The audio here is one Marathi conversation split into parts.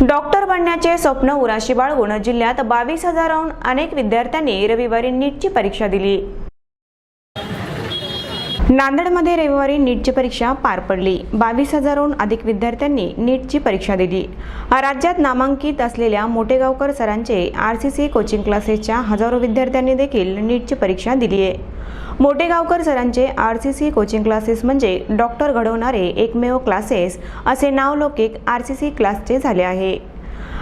डॉक्टर बनण्याचे स्वप्न उराशी बाळगून जिल्ह्यात 22,000हून अनेक विद्यार्थ्यांनी रविवारी नीटची परीक्षा दिली। नांदेडमध्ये रविवारी नीटची परीक्षा पार पडली। 22,000हून अधिक विद्यार्थ्यांनी नीटची परीक्षा दिली। राज्यात नामांकित असलेल्या मोटेगावकर सरांचे आरसीसी कोचिंग क्लासेसच्या हजारो विद्यार्थ्यांनी देखील नीटची परीक्षा दिली आहे। मोटेगावकर सरांचे आरसीसी कोचिंग क्लासेस म्हणजे डॉक्टर घडवणारे एकमेव क्लासेस असे नावलौकिक आरसीसी क्लासचे झाले आहे।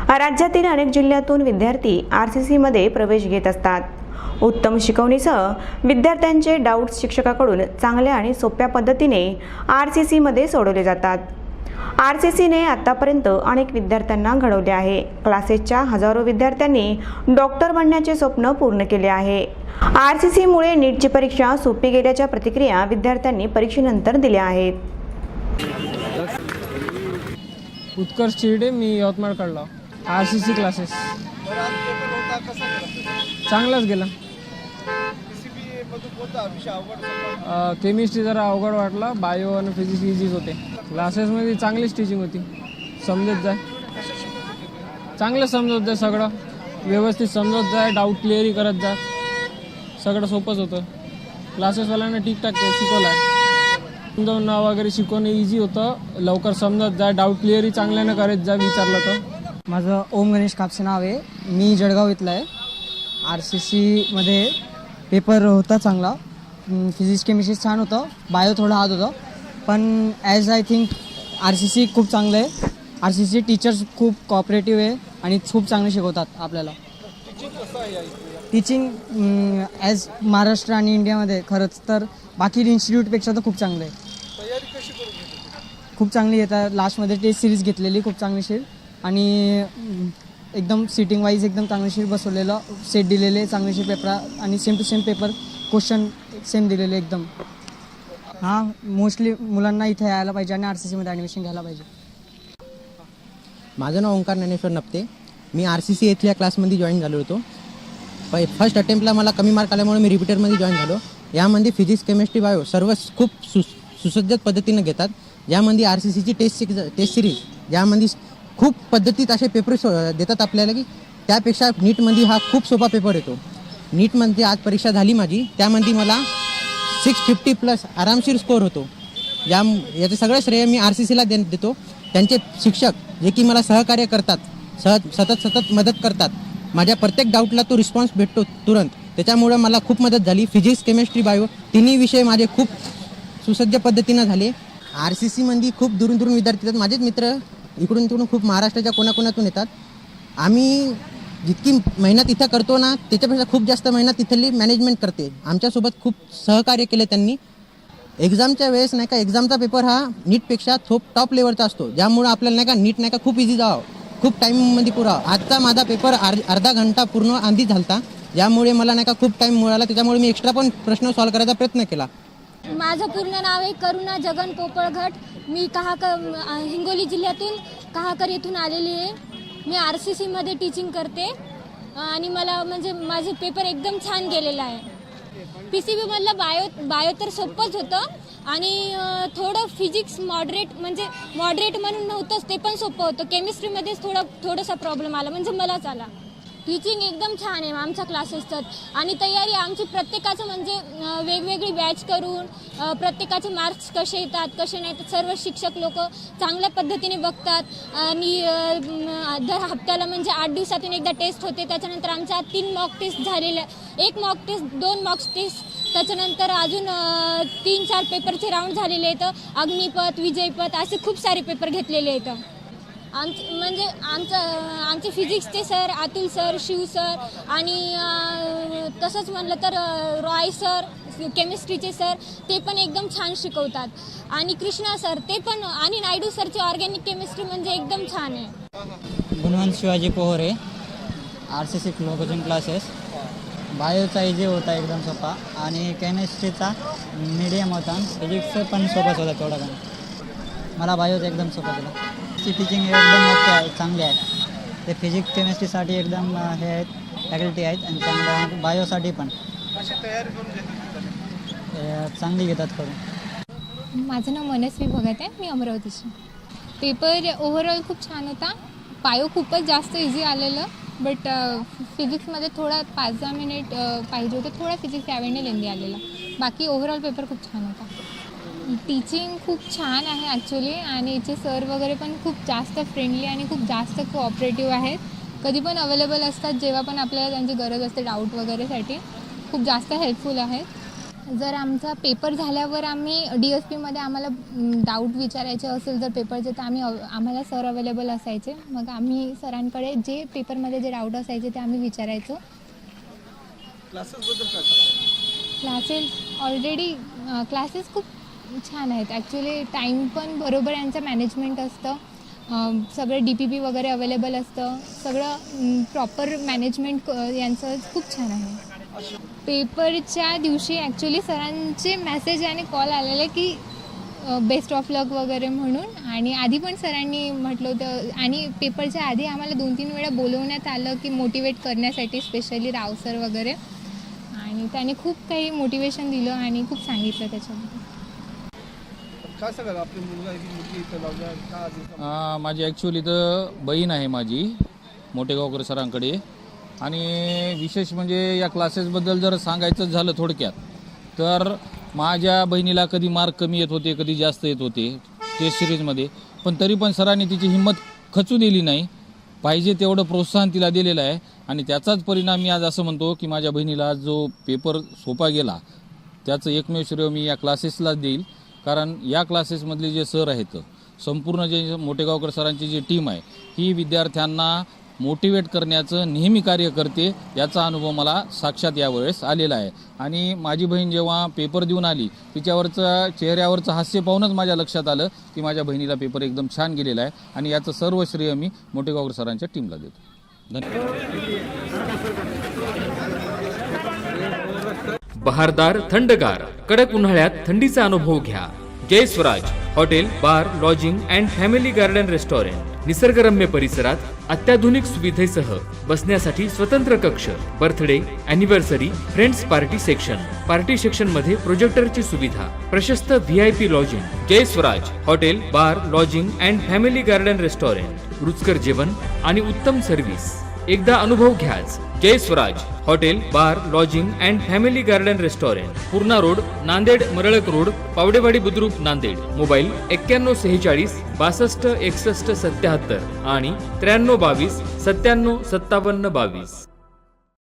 राज्यातील अनेक जिल्ह्यातून विद्यार्थी आरसीसी मध्ये प्रवेश घेत असतात। उत्तम शिकवणीसह विद्यार्थ्यांचे डाऊट्स शिक्षकाकडून चांगल्या आणि सोप्या पद्धतीने आरसीसी मध्ये सोडवले जातात। आरसीसीने आतापर्यंत अनेक विद्यार्थ्यांना घडवले आहे। क्लासेसच्या हजारो विद्यार्थ्यांनी डॉक्टर बनण्याचे स्वप्न पूर्ण केले आहे। आरसीसी मुळे नीटची परीक्षा सोपी गेल्याच्या प्रतिक्रिया विद्यार्थ्यांनी परीक्षेनंतर दिल्या आहेत। उत्कर्ष चिरडे, मी यवतमाळ काढला। आरसीसी क्लासेस चांगलाच गेला। केमिस्ट्री जरा अवघड वाटला, बायो आणि फिजिक्स इझीच होते। क्लासेसमध्ये चांगलीच टीचिंग होती, समजत जाय, चांगलं समजत जाय, सगळं व्यवस्थित समजत जाय, डाऊट क्लिअर करत जाय, सगळं सोपंच होतं। क्लासेसवाल्यांना ठीकठाक शिकवलं आहे, समजावून वगैरे शिकवणं इझी होतं, लवकर समजत जाय, डाऊट क्लिअरही चांगल्यानं करत जाय विचारलं तर। माझं ओम गणेश कापसे नाव आहे, मी जळगाव इथला आहे। आरसीसीमध्ये पेपर होता चांगला, फिजिक्स केमिस्ट्री छान होतं, बायो थोडं हार्ड होतं, पण ॲज आय थिंक आरसीसी खूप चांगलं आहे। आरसीसी टीचर्स खूप कॉपरेटिव्ह आहे आणि खूप चांगले शिकवतात आपल्याला। टीचिंग ॲज महाराष्ट्र आणि इंडियामध्ये खरंच तर बाकी इन्स्टिट्यूटपेक्षा तर खूप चांगलं आहे। खूप चांगली येतात, लास्टमध्ये टेस्ट सिरीज घेतलेली खूप चांगलीशीर आणि एकदम सिटिंग वाईज एकदम चांगलीशीर बसवलेलं, सेट दिलेले चांगलीशीर पेपर आणि same to same paper question same दिलेले एकदम। हां, मोस्टली मुलांना इथे यायला पाहिजे आणि आरसीसीमध्ये ॲडमिशन घ्यायला पाहिजे। माझं नाव ओंकार ज्ञानेश्वर नप्ते, मी आरसीसी इथल्या क्लासमध्ये जॉईन झालो होतो। फर्स्ट अटेम्प्टला मला कमी मार्क आल्यामुळे मी रिपीटरमध्ये जॉईन झालो। यामध्ये फिजिक्स केमिस्ट्री बायो सर्व खूप सुसज्जित पद्धतीनं घेतात। यामध्ये आरसीसीची टेस्ट सिरीज ज्यामध्ये खूप पद्धतीत असे पेपर देतात आपल्याला की त्यापेक्षा नीटमध्ये हा खूप सोपा पेपर येतो। नीटमध्ये आज परीक्षा झाली माझी, त्यामध्ये मला 650+ आरामशीर स्कोअर होतो। याचं सगळं श्रेय मी आरसीसीला देतो। त्यांचे शिक्षक जे की मला सहकार्य करतात, सतत मदत करतात, माझ्या प्रत्येक डाऊटला तो रिस्पॉन्स भेटतो तुरंत, त्याच्यामुळं मला खूप मदत झाली। फिजिक्स केमिस्ट्री बायो तिन्ही विषय माझे खूप सुसज्ज पद्धतीनं झाले। आरसीसीमध्ये खूप दुरून विद्यार्थी येतात, माझेच मित्र इकडून तिकडून खूप महाराष्ट्राच्या कोणाकोणातून येतात। आम्ही जितकी मेहनत इथं करतो ना त्याच्यापेक्षा खूप जास्त मेहनत तिथली मॅनेजमेंट करते। आमच्यासोबत खूप सहकार्य केले त्यांनी। एक्झामच्या वेळेस नाही का एक्झामचा पेपर हा नीटपेक्षा टॉप लेवलचा असतो, ज्यामुळं आपल्याला नाही का नीट नाही का खूप इझी जावं, खूप टाईममध्ये पुरा। आजचा माझा पेपर अर्धा घंटा पूर्ण आधी झालता, ज्यामुळे मला नाही का खूप टाईम मिळाला, त्याच्यामुळे मी एक्स्ट्रा पण प्रश्न सॉल्व्ह करायचा प्रयत्न केला। माझं पूर्ण नाव आहे करुणा जगन पोपळघट, मी हिंगोली जिल्ह्यातून कहाकर येथून आलेली आहे। मी आरसीसीमध्ये टीचिंग करते आणि मला म्हणजे माझे पेपर एकदम छान गेलेला आहे। पीसीबीमधलं बायो तर सोपंच होतं आणि थोडं फिजिक्स मॉडरेट म्हणून नव्हतंच, ते पण सोपं होतं। केमिस्ट्रीमध्येच थोडासा प्रॉब्लेम आला, म्हणजे मलाच आला। टीचिंग एकदम छान आहे आमच्या क्लासेसचं आणि तयारी आमची प्रत्येकाचं म्हणजे वेगवेगळी बॅच करून प्रत्येकाचे मार्क्स कसे येतात कसे नाही तर सर्व शिक्षक लोक चांगल्या पद्धतीने बघतात आणि दर हप्त्याला म्हणजे 8 दिवसातून एकदा टेस्ट होते। त्याच्यानंतर आमच्या 3 मॉक टेस्ट झालेल्या, 1 मॉक टेस्ट 2 मॉक टेस्ट, त्याच्यानंतर अजून 3-4 पेपरचे राऊंड झालेले आहेत। अग्निपथ, विजयपथ असे खूप सारे पेपर घेतलेले आहेत। आमचे फिजिक्सचे sir Atul sir, Shiv sir आणि तसंच म्हणलं तर रॉय सर, केमिस्ट्रीचे सर ते पण एकदम छान शिकवतात आणि कृष्णा सर ते पण, आणि नायडू सरची ऑर्गॅनिक केमिस्ट्री म्हणजे एकदम छान आहे। Gunwant Shivaji Pohare, RCC coaching classes. बायोचा इझी होता एकदम सोपा आणि केमिस्ट्रीचा मीडियम होता, फिजिक्सचं पण सोपाच होता तेवढा पण। मला बायोचा एकदम सोपा गेला। टीचिंग एकदम ओके आहे, चांगली आहे। ते फिजिक्स केमिस्ट्रीसाठी एकदम हे आहेत, फॅकल्टी आहेत आणि चांगलं बायोसाठी पण चांगली घेतात करून। माझं नाव मनस्वी भगत आहे, मी अमरावतीची। पेपर ओव्हरऑल खूप छान होता, बायो खूपच जास्त इझी आलेलं, बट फिजिक्समध्ये थोडा 5-10 मिनिट पाहिजे होते, थोडा फिजिक्स यावेळी लेंदी आलेला. बाकी ओव्हरऑल पेपर खूप छान होता. टीचिंग खूप छान आहे ॲक्च्युली, आणि इथे सर वगैरे पण खूप जास्त फ्रेंडली आणि खूप जास्त कोऑपरेटिव्ह आहेत. कधी पण अवेलेबल असतात, जेव्हा पण आपल्याला त्यांची गरज असते डाऊट वगैरेसाठी. खूप जास्त हेल्पफुल आहेत. जर आमचा पेपर झाल्यावर आम्ही DSPमध्ये आम्हाला डाऊट विचारायचे असेल जर पेपरचे, तर आम्हाला सर अवेलेबल असायचे. मग आम्ही सरांकडे जे पेपरमध्ये जे डाऊट असायचे ते आम्ही विचारायचो. क्लासेस ऑलरेडी क्लासेस खूप छान आहेत ॲक्च्युली. टाईम पण बरोबर यांचं मॅनेजमेंट असतं. सगळं DPP वगैरे अवेलेबल असतं. सगळं प्रॉपर मॅनेजमेंट यांचं खूप छान आहे. पेपरच्या दिवशी ॲक्च्युली सरांचे मेसेज आणि कॉल आलेले की बेस्ट ऑफ लक वगैरे म्हणून, आणि आधी पण सरांनी म्हटलं होतं, आणि पेपरच्या आधी आम्हाला 2-3 वेळा बोलवण्यात आलं की मोटिवेट करण्यासाठी, स्पेशली राव सर वगैरे, आणि त्याने खूप काही मोटिवेशन दिलं आणि खूप सांगितलं त्याच्यामध्ये. माझी ॲक्च्युली तर बहीण आहे माझी मोठेगावकर सरांकडे, आणि विशेष म्हणजे या क्लासेसबद्दल जर सांगायचं झालं थोडक्यात, तर माझ्या बहिणीला कधी मार्क कमी येत होते, कधी जास्त येत होते टेस्ट सिरीजमध्ये, पण तरी पण सरांनी तिची हिंमत खचू दिली नाही. पाहिजे तेवढं प्रोत्साहन तिला दिलेलं आहे, आणि त्याचाच परिणाम मी आज असं म्हणतो की माझ्या बहिणीला जो पेपर सोपा गेला त्याचं एकमेव श्रेय मी या क्लासेसलाच देईल. कारण या क्लासेसमधले जे सर आहेत, संपूर्ण जे मोठेगावकर सरांची जी टीम आहे, ही विद्यार्थ्यांना मोटिवेट करण्याचं नेहमी कार्य करते. याचा अनुभव मला साक्षात यावेळेस आलेला आहे. आणि माझी बहीण जेव्हा पेपर देऊन आली, तिच्यावरचं चेहऱ्यावरचं हास्य पाहूनच माझ्या लक्षात आलं की माझ्या बहिणीला पेपर एकदम छान गेलेला आहे, आणि याचं सर्व श्रेय मी मोठेगावकर सरांच्या टीमला देतो. धन्यवाद. बहारदार, थंडगार, कडक उन्हाळ्यात थंडीचा अनुभव घ्या. Jay Swaraj hotel, bar, lodging and family garden restaurant. निसर्गरम्य परिसरात अत्याधुनिक सुविधेसह बसण्यासाठी स्वतंत्र कक्ष, birthday, anniversary, friends party section. Party section मध्ये प्रोजेक्टरची सुविधा, प्रशस्त VIP lodging. Jay Swaraj hotel, bar, lodging and family garden restaurant. रुचकर जेवण आणि उत्तम सर्व्हिस. एकदा अनुभव घ्याच. Jay Swaraj hotel, bar, lodging and family garden restaurant. Purna road, Nanded Maralak road, Pawdewadi Budruk, Nanded. Mobile 9146 62 61 77 आणि 93 22 97 57 22.